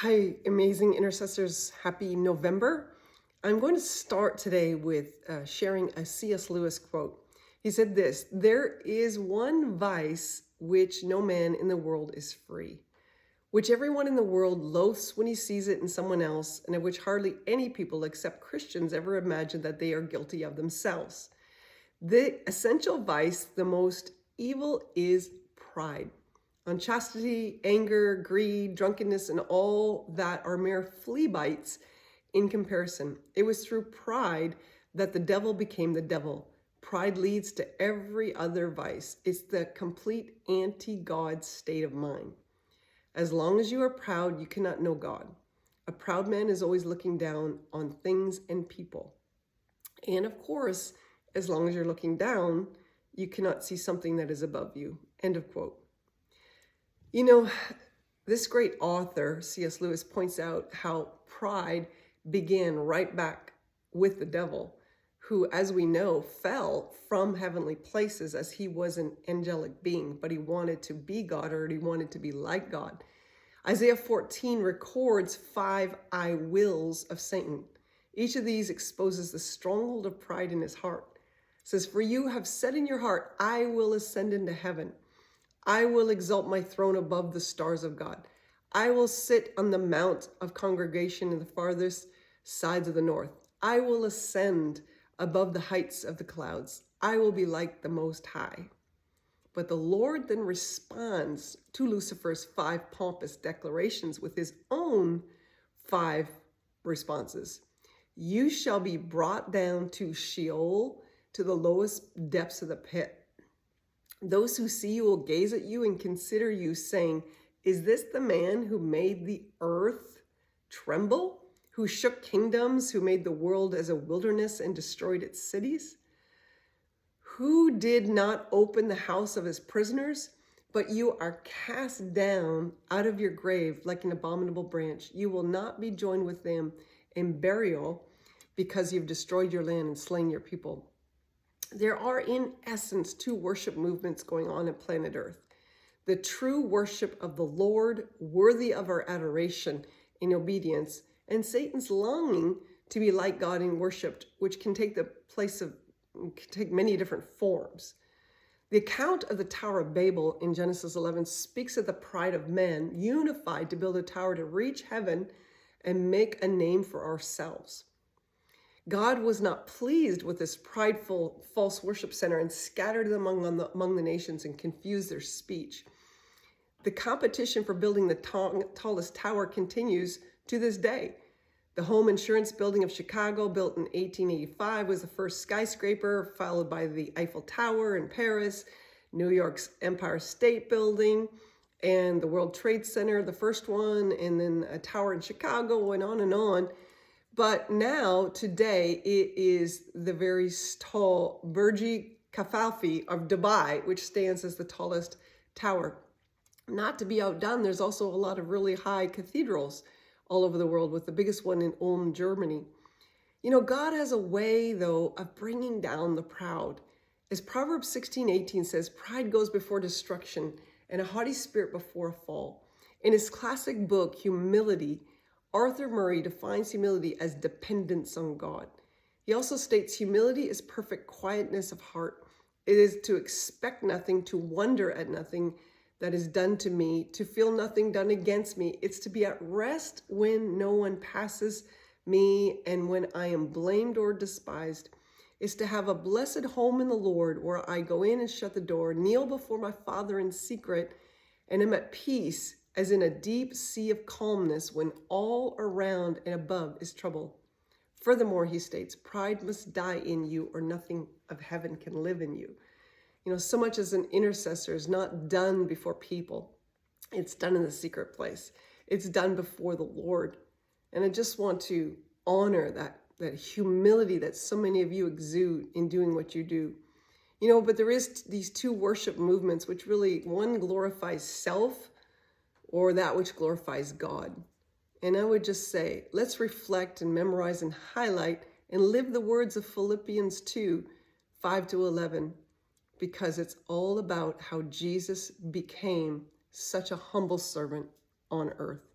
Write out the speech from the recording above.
Hi, amazing intercessors. Happy November. I'm going to start today with sharing a C.S. Lewis quote. He said this: "There is one vice which no man in the world is free, which everyone in the world loathes when he sees it in someone else, and of which hardly any people except Christians ever imagine that they are guilty of themselves. The essential vice, the most evil, is pride. Unchastity, anger, greed, drunkenness, and all that are mere flea bites in comparison. It was through pride that the devil became the devil. Pride leads to every other vice. It's the complete anti-God state of mind. As long as you are proud, you cannot know God. A proud man is always looking down on things and people. And of course, as long as you're looking down, you cannot see something that is above you." End of quote. You know, this great author, C.S. Lewis, points out how pride began right back with the devil, who, as we know, fell from heavenly places as he was an angelic being, but he wanted to be God, or he wanted to be like God. Isaiah 14 records 5 I wills of Satan. Each of these exposes the stronghold of pride in his heart. It says, "For you have said in your heart, I will ascend into heaven. I will exalt my throne above the stars of God. I will sit on the mount of congregation in the farthest sides of the north. I will ascend above the heights of the clouds. I will be like the Most High." But the Lord then responds to Lucifer's 5 pompous declarations with his own 5 responses. "You shall be brought down to Sheol, to the lowest depths of the pit. Those who see you will gaze at you and consider you, saying, 'Is this the man who made the earth tremble, who shook kingdoms, who made the world as a wilderness and destroyed its cities? Who did not open the house of his prisoners? But you are cast down out of your grave like an abominable branch. You will not be joined with them in burial, because you've destroyed your land and slain your people." There are, in essence, 2 worship movements going on planet Earth. The true worship of the Lord, worthy of our adoration in obedience, and Satan's longing to be like God and worshipped, which can take many different forms. The account of the Tower of Babel in Genesis 11 speaks of the pride of men unified to build a tower to reach heaven and make a name for ourselves. God was not pleased with this prideful false worship center and scattered them among the nations and confused their speech. The competition for building the tallest tower continues to this day. The Home Insurance Building of Chicago, built in 1885, was the first skyscraper, followed by the Eiffel Tower in Paris, New York's Empire State Building, and the World Trade Center, the first one, and then a tower in Chicago, and on and on. But now, today, it is the very tall Burj Khalifa of Dubai, which stands as the tallest tower. Not to be outdone, there's also a lot of really high cathedrals all over the world, with the biggest one in Ulm, Germany. You know, God has a way, though, of bringing down the proud. As Proverbs 16:18 says, "Pride goes before destruction, and a haughty spirit before a fall." In his classic book, Humility, Arthur Murray defines humility as dependence on God. He also states humility is perfect quietness of heart. It is to expect nothing, to wonder at nothing that is done to me, to feel nothing done against me. It's to be at rest when no one passes me and when I am blamed or despised. It's to have a blessed home in the Lord, where I go in and shut the door, kneel before my Father in secret, and am at peace as in a deep sea of calmness when all around and above is trouble. Furthermore, he states, pride must die in you, or nothing of heaven can live in you. You know, so much as an intercessor is not done before people. It's done in the secret place. It's done before the Lord. And I just want to honor that humility that so many of you exude in doing what you do. You know, but there is these 2 worship movements, which really, one glorifies self, or that which glorifies God. And I would just say, let's reflect and memorize and highlight and live the words of Philippians 2, 5-11, because it's all about how Jesus became such a humble servant on earth.